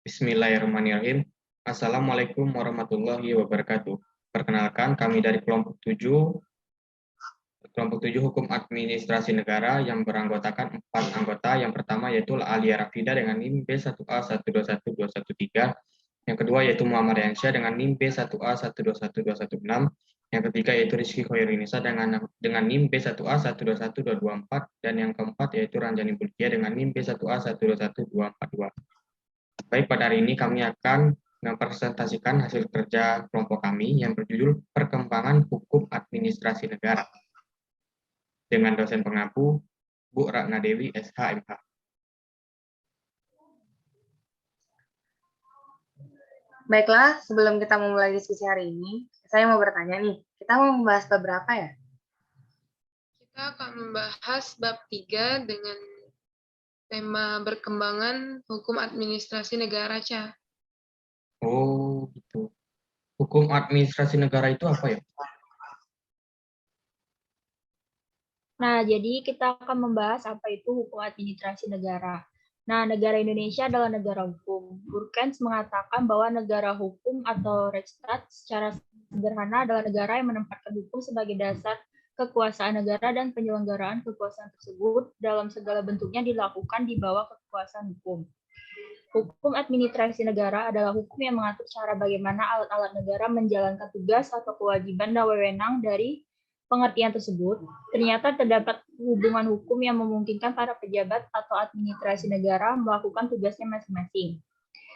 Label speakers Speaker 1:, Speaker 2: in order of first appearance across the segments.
Speaker 1: Bismillahirrahmanirrahim. Assalamualaikum warahmatullahi wabarakatuh. Perkenalkan, kami dari kelompok 7 Hukum Administrasi Negara yang beranggotakan 4 anggota. Yang pertama yaitu Alia Rafida dengan NIM B1A121213. Yang kedua yaitu Muhammad Yansyah dengan NIM B1A121216. Yang ketiga yaitu Rizky Khairunnisa dengan NIM B1A121224. Dan yang keempat yaitu Ranjani Bulkia dengan NIM B1A121242. Baik, pada hari ini kami akan mempresentasikan hasil kerja kelompok kami yang berjudul Perkembangan Hukum Administrasi Negara dengan dosen pengampu Bu Ratna Dewi, SH.MH.
Speaker 2: Baiklah, sebelum kita memulai diskusi hari ini, saya mau bertanya nih, kita mau membahas bab berapa ya?
Speaker 3: Kita akan membahas bab 3 dengan tema berkembangan hukum administrasi negara, Ca.
Speaker 1: Oh, gitu. Hukum administrasi negara itu apa ya?
Speaker 4: Nah, jadi kita akan membahas apa itu hukum administrasi negara. Nah, negara Indonesia adalah negara hukum. Burkens mengatakan bahwa negara hukum atau Rechtsstaat secara sederhana adalah negara yang menempatkan hukum sebagai dasar kekuasaan negara dan penyelenggaraan kekuasaan tersebut dalam segala bentuknya dilakukan di bawah kekuasaan hukum. Hukum administrasi negara adalah hukum yang mengatur cara bagaimana alat-alat negara menjalankan tugas atau kewajiban dan wewenang dari pengertian tersebut. Ternyata terdapat hubungan hukum yang memungkinkan para pejabat atau administrasi negara melakukan tugasnya masing-masing.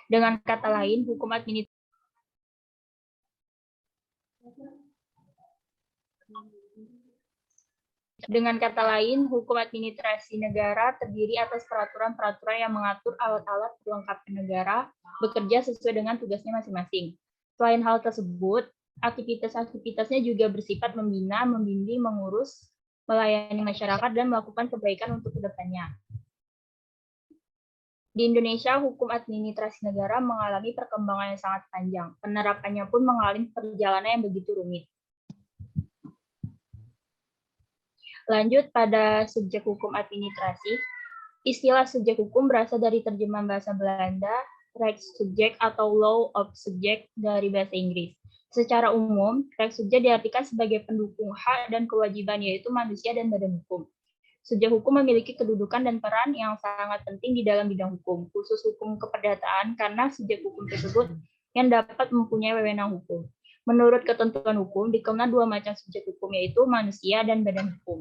Speaker 4: Dengan kata lain, hukum administrasi negara terdiri atas peraturan-peraturan yang mengatur alat-alat pelengkap negara bekerja sesuai dengan tugasnya masing-masing. Selain hal tersebut, aktivitas-aktivitasnya juga bersifat membina, membimbing, mengurus, melayani masyarakat, dan melakukan kebaikan untuk kedepannya. Di Indonesia, hukum administrasi negara mengalami perkembangan yang sangat panjang. Penerapannya pun mengalami perjalanan yang begitu rumit. Lanjut pada subjek hukum administrasi. Istilah subjek hukum berasal dari terjemahan bahasa Belanda, Rechtssubject atau Law of Subject dari bahasa Inggris. Secara umum, Rechtssubject diartikan sebagai pendukung hak dan kewajiban, yaitu manusia dan badan hukum. Subjek hukum memiliki kedudukan dan peran yang sangat penting di dalam bidang hukum, khusus hukum keperdataan, karena subjek hukum tersebut yang dapat mempunyai wewenang hukum. Menurut ketentuan hukum, dikenal 2 macam subjek hukum, yaitu manusia dan badan hukum.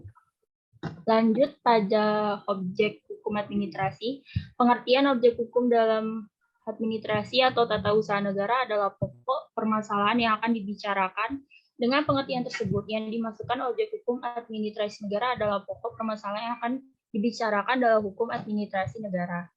Speaker 4: Lanjut pada objek hukum administrasi. Pengertian objek hukum dalam administrasi atau tata usaha negara adalah pokok permasalahan yang akan dibicarakan. Dengan pengertian tersebut, yang dimasukkan objek hukum administrasi negara adalah pokok permasalahan yang akan dibicarakan dalam hukum administrasi negara.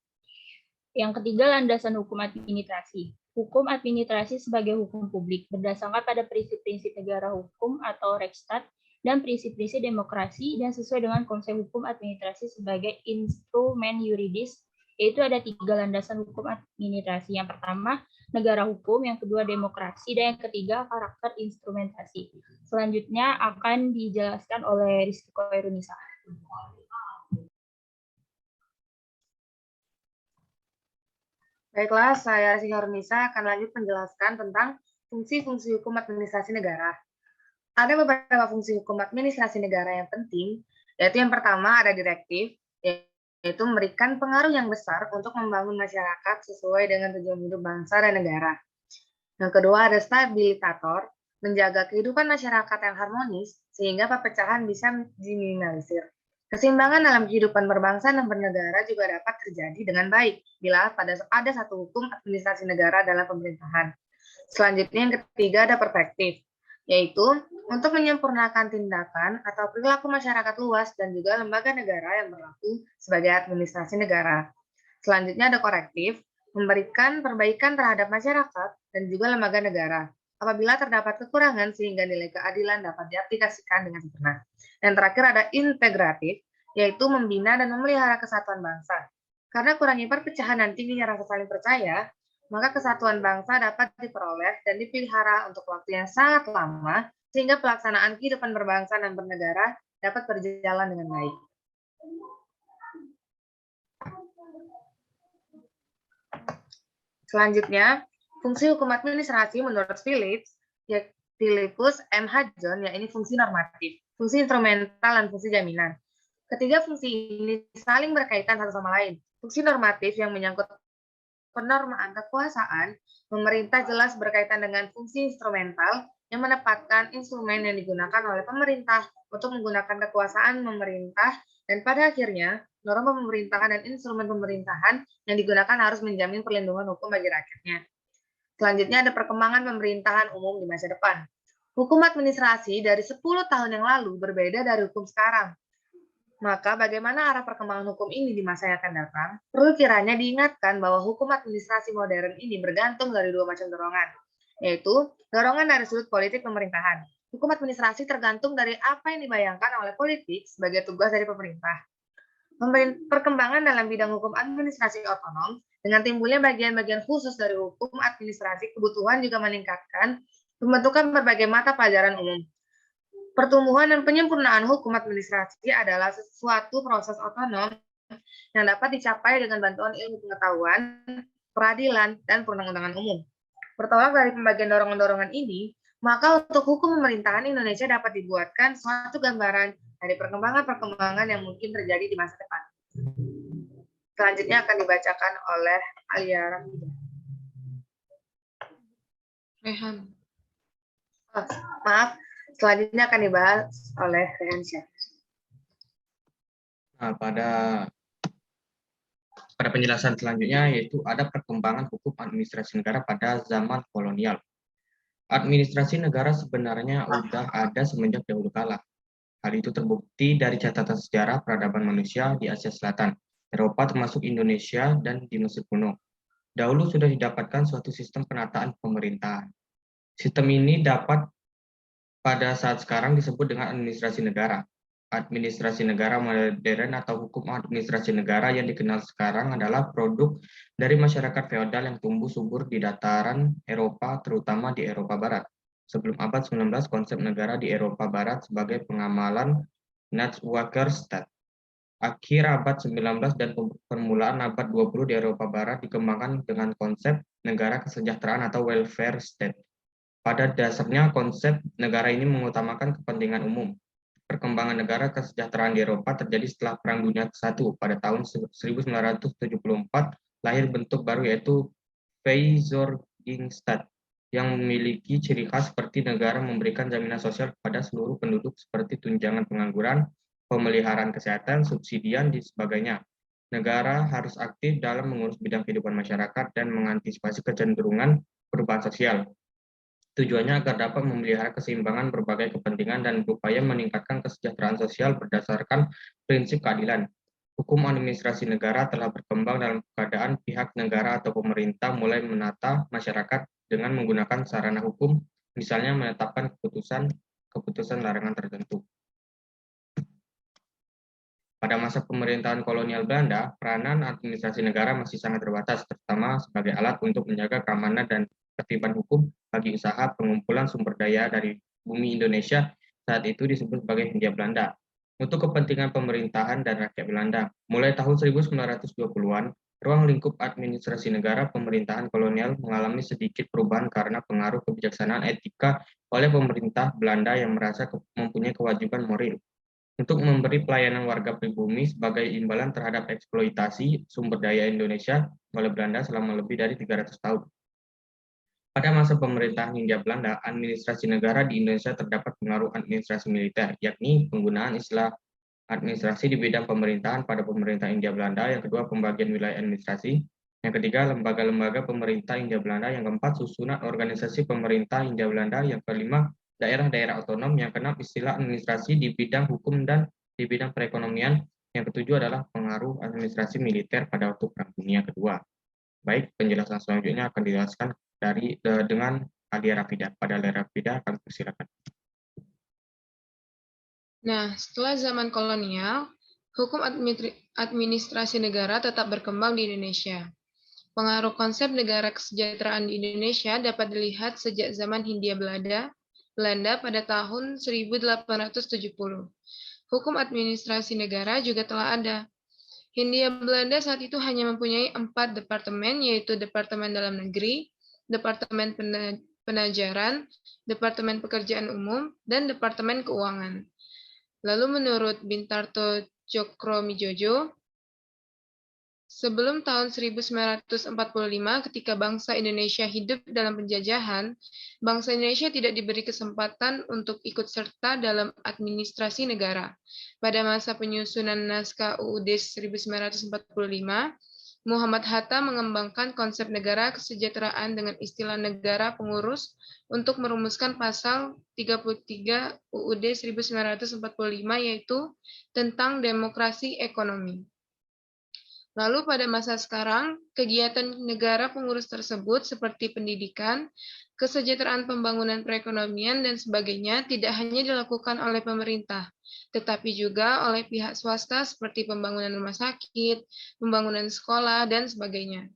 Speaker 4: Yang ketiga, landasan hukum administrasi. Hukum administrasi sebagai hukum publik berdasarkan pada prinsip-prinsip negara hukum atau Rechtsstaat dan prinsip-prinsip demokrasi dan sesuai dengan konsep hukum administrasi sebagai instrumen yuridis, yaitu ada 3 landasan hukum administrasi. Yang pertama, negara hukum, yang kedua demokrasi, dan yang ketiga karakter instrumentasi. Selanjutnya akan dijelaskan oleh Rizky Khairunnisa.
Speaker 2: Baiklah, saya Rizky Khairunnisa akan lanjut menjelaskan tentang fungsi-fungsi hukum administrasi negara. Ada beberapa fungsi hukum administrasi negara yang penting, yaitu yang pertama ada direktif, yaitu memberikan pengaruh yang besar untuk membangun masyarakat sesuai dengan tujuan hidup bangsa dan negara. Yang kedua ada stabilitator, menjaga kehidupan masyarakat yang harmonis sehingga perpecahan bisa diminimalisir. Keseimbangan dalam kehidupan berbangsa dan bernegara juga dapat terjadi dengan baik bila ada satu hukum administrasi negara dalam pemerintahan. Selanjutnya yang ketiga ada perspektif, yaitu untuk menyempurnakan tindakan atau perilaku masyarakat luas dan juga lembaga negara yang berlaku sebagai administrasi negara. Selanjutnya ada korektif, memberikan perbaikan terhadap masyarakat dan juga lembaga negara apabila terdapat kekurangan sehingga nilai keadilan dapat diaplikasikan dengan sempurna. Dan terakhir ada integratif, yaitu membina dan memelihara kesatuan bangsa. Karena kurangnya perpecahan dan tingginya rasa saling percaya, maka kesatuan bangsa dapat diperoleh dan dipelihara untuk waktu yang sangat lama, sehingga pelaksanaan kehidupan berbangsa dan bernegara dapat berjalan dengan baik. Selanjutnya, fungsi hukum administrasi menurut Philippus M. Hudson, ya ini fungsi normatif, fungsi instrumental, dan fungsi jaminan. Ketiga fungsi ini saling berkaitan satu sama lain. Fungsi normatif yang menyangkut penormaan kekuasaan, pemerintah jelas berkaitan dengan fungsi instrumental yang menempatkan instrumen yang digunakan oleh pemerintah untuk menggunakan kekuasaan pemerintah, dan pada akhirnya norma pemerintahan dan instrumen pemerintahan yang digunakan harus menjamin perlindungan hukum bagi rakyatnya. Selanjutnya ada perkembangan pemerintahan umum di masa depan. Hukum administrasi dari 10 tahun yang lalu berbeda dari hukum sekarang. Maka bagaimana arah perkembangan hukum ini di masa yang akan datang? Perlu kiranya diingatkan bahwa hukum administrasi modern ini bergantung dari dua macam dorongan, yaitu dorongan dari sudut politik pemerintahan. Hukum administrasi tergantung dari apa yang dibayangkan oleh politik sebagai tugas dari pemerintah. Perkembangan dalam bidang hukum administrasi otonom dengan timbulnya bagian-bagian khusus dari hukum administrasi kebutuhan juga meningkatkan pembentukan berbagai mata pelajaran umum. Pertumbuhan dan penyempurnaan hukum administrasi adalah suatu proses otonom yang dapat dicapai dengan bantuan ilmu pengetahuan, peradilan, dan perundang-undangan umum. Bertolak dari pembagian dorongan-dorongan ini, maka untuk hukum pemerintahan Indonesia dapat dibuatkan suatu gambaran dari perkembangan-perkembangan yang mungkin terjadi di masa depan. Selanjutnya akan dibacakan oleh Alia Rafida.
Speaker 3: Rehan.
Speaker 2: Oh, maaf, selanjutnya akan dibahas oleh Rehansyah.
Speaker 1: Nah, pada penjelasan selanjutnya yaitu ada perkembangan hukum administrasi negara pada zaman kolonial. Administrasi negara sebenarnya sudah ada semenjak dahulu kala. Hal itu terbukti dari catatan sejarah peradaban manusia di Asia Selatan, Eropa termasuk Indonesia, dan di Mesir kuno. Dahulu sudah didapatkan suatu sistem penataan pemerintahan. Sistem ini dapat pada saat sekarang disebut dengan administrasi negara. Administrasi negara modern atau hukum administrasi negara yang dikenal sekarang adalah produk dari masyarakat feodal yang tumbuh subur di dataran Eropa, terutama di Eropa Barat. Sebelum abad 19, konsep negara di Eropa Barat sebagai pengamalan Natswakerstat. Akhir abad 19 dan permulaan abad 20 di Eropa Barat dikembangkan dengan konsep negara kesejahteraan atau welfare state. Pada dasarnya, konsep negara ini mengutamakan kepentingan umum. Perkembangan negara kesejahteraan di Eropa terjadi setelah Perang Dunia I. Pada tahun 1974, lahir bentuk baru yaitu Verzorgingstaat, yang memiliki ciri khas seperti negara memberikan jaminan sosial kepada seluruh penduduk seperti tunjangan pengangguran, pemeliharaan kesehatan, subsidian, dan sebagainya. Negara harus aktif dalam mengurus bidang kehidupan masyarakat dan mengantisipasi kecenderungan perubahan sosial. Tujuannya agar dapat memelihara keseimbangan berbagai kepentingan dan berupaya meningkatkan kesejahteraan sosial berdasarkan prinsip keadilan. Hukum administrasi negara telah berkembang dalam keadaan pihak negara atau pemerintah mulai menata masyarakat dengan menggunakan sarana hukum, misalnya menetapkan keputusan larangan tertentu. Pada masa pemerintahan kolonial Belanda, peranan administrasi negara masih sangat terbatas, terutama sebagai alat untuk menjaga keamanan dan ketertiban hukum bagi usaha pengumpulan sumber daya dari bumi Indonesia, saat itu disebut sebagai Hindia Belanda, untuk kepentingan pemerintahan dan rakyat Belanda. Mulai tahun 1920-an, ruang lingkup administrasi negara pemerintahan kolonial mengalami sedikit perubahan karena pengaruh kebijaksanaan etika oleh pemerintah Belanda yang merasa mempunyai kewajiban moral untuk memberi pelayanan warga pribumi sebagai imbalan terhadap eksploitasi sumber daya Indonesia oleh Belanda selama lebih dari 300 tahun. Pada masa pemerintahan Hindia Belanda, administrasi negara di Indonesia terdapat pengaruh administrasi militer, yakni penggunaan istilah administrasi di bidang pemerintahan pada pemerintah Hindia Belanda, yang kedua pembagian wilayah administrasi, yang ketiga lembaga-lembaga pemerintah Hindia Belanda, yang keempat susunan organisasi pemerintah Hindia Belanda, yang kelima daerah-daerah otonom, yang keenam istilah administrasi di bidang hukum dan di bidang perekonomian, yang ketujuh adalah pengaruh administrasi militer pada waktu Perang Dunia Kedua. Baik, penjelasan selanjutnya akan dijelaskan dengan Alia Rafida. Pada Alia Rafida, kami persilakan.
Speaker 3: Nah, setelah zaman kolonial, hukum administrasi negara tetap berkembang di Indonesia. Pengaruh konsep negara kesejahteraan di Indonesia dapat dilihat sejak zaman Hindia Belanda pada tahun 1870. Hukum administrasi negara juga telah ada. Hindia Belanda saat itu hanya mempunyai 4 departemen, yaitu Departemen Dalam Negeri, Departemen Penajaran, Departemen Pekerjaan Umum, dan Departemen Keuangan. Lalu menurut Bintarto Cokromijojo, sebelum tahun 1945, ketika bangsa Indonesia hidup dalam penjajahan, bangsa Indonesia tidak diberi kesempatan untuk ikut serta dalam administrasi negara. Pada masa penyusunan naskah UUD 1945, Muhammad Hatta mengembangkan konsep negara kesejahteraan dengan istilah negara pengurus untuk merumuskan pasal 33 UUD 1945, yaitu tentang demokrasi ekonomi. Lalu pada masa sekarang, kegiatan negara pengurus tersebut seperti pendidikan, kesejahteraan pembangunan perekonomian, dan sebagainya tidak hanya dilakukan oleh pemerintah, tetapi juga oleh pihak swasta seperti pembangunan rumah sakit, pembangunan sekolah, dan sebagainya.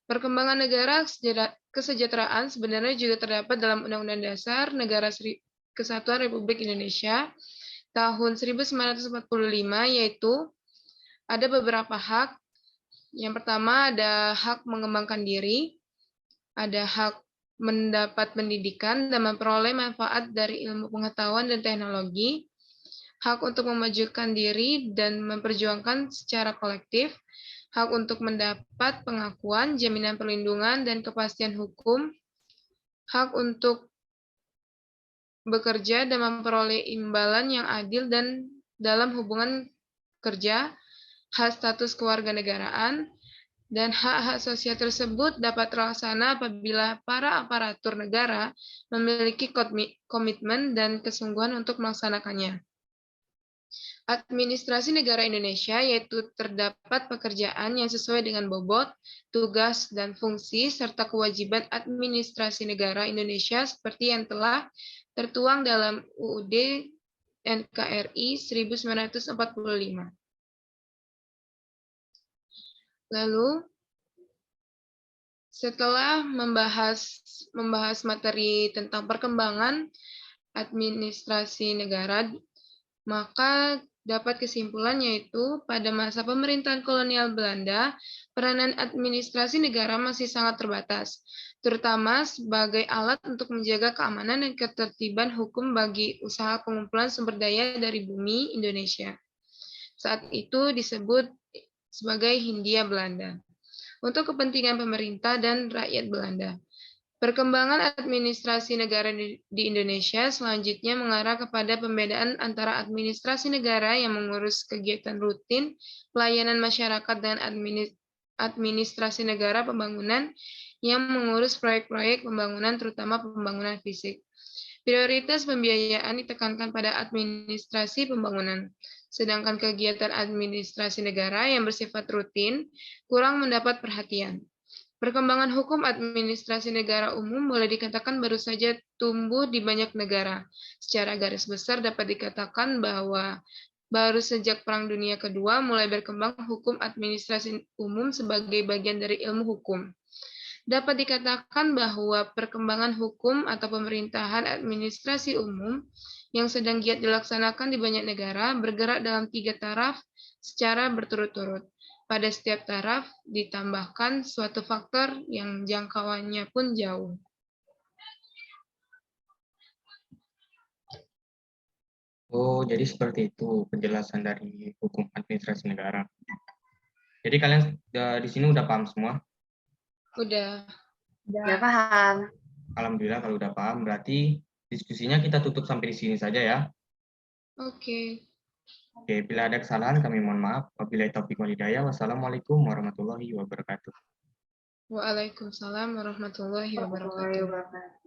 Speaker 3: Perkembangan negara kesejahteraan sebenarnya juga terdapat dalam Undang-Undang Dasar Negara Kesatuan Republik Indonesia tahun 1945, yaitu ada beberapa hak. Yang pertama ada hak mengembangkan diri, ada hak mendapat pendidikan dan memperoleh manfaat dari ilmu pengetahuan dan teknologi, hak untuk memajukan diri dan memperjuangkan secara kolektif, hak untuk mendapat pengakuan, jaminan perlindungan, dan kepastian hukum, hak untuk bekerja dan memperoleh imbalan yang adil dan dalam hubungan kerja, hak status kewarganegaraan, dan hak-hak sosial tersebut dapat terlaksana apabila para aparatur negara memiliki komitmen dan kesungguhan untuk melaksanakannya. Administrasi negara Indonesia yaitu terdapat pekerjaan yang sesuai dengan bobot, tugas, dan fungsi, serta kewajiban administrasi negara Indonesia seperti yang telah tertuang dalam UUD NKRI 1945. Lalu, setelah membahas materi tentang perkembangan administrasi negara, maka dapat kesimpulan yaitu pada masa pemerintahan kolonial Belanda, peranan administrasi negara masih sangat terbatas, terutama sebagai alat untuk menjaga keamanan dan ketertiban hukum bagi usaha pengumpulan sumber daya dari bumi Indonesia. Saat itu disebut sebagai Hindia Belanda, untuk kepentingan pemerintah dan rakyat Belanda. Perkembangan administrasi negara di Indonesia selanjutnya mengarah kepada pembedaan antara administrasi negara yang mengurus kegiatan rutin, pelayanan masyarakat, dan administrasi negara pembangunan yang mengurus proyek-proyek pembangunan, terutama pembangunan fisik. Prioritas pembiayaan ditekankan pada administrasi pembangunan, sedangkan kegiatan administrasi negara yang bersifat rutin kurang mendapat perhatian. Perkembangan hukum administrasi negara umum boleh dikatakan baru saja tumbuh di banyak negara. Secara garis besar dapat dikatakan bahwa baru sejak Perang Dunia Kedua mulai berkembang hukum administrasi umum sebagai bagian dari ilmu hukum. Dapat dikatakan bahwa perkembangan hukum atau pemerintahan administrasi umum yang sedang giat dilaksanakan di banyak negara bergerak dalam 3 taraf secara berturut-turut. Pada setiap taraf ditambahkan suatu faktor yang jangkauannya pun jauh.
Speaker 1: Oh, jadi seperti itu penjelasan dari hukum administrasi negara. Jadi kalian di sini udah paham semua?
Speaker 3: Udah
Speaker 2: paham.
Speaker 1: Alhamdulillah kalau udah paham, berarti diskusinya kita tutup sampai di sini saja ya.
Speaker 3: Oke.
Speaker 1: Oke, bila ada kesalahan kami mohon maaf. Wabillahi taufiq wal hidayah. Wassalamualaikum warahmatullahi wabarakatuh.
Speaker 3: Waalaikumsalam warahmatullahi wabarakatuh.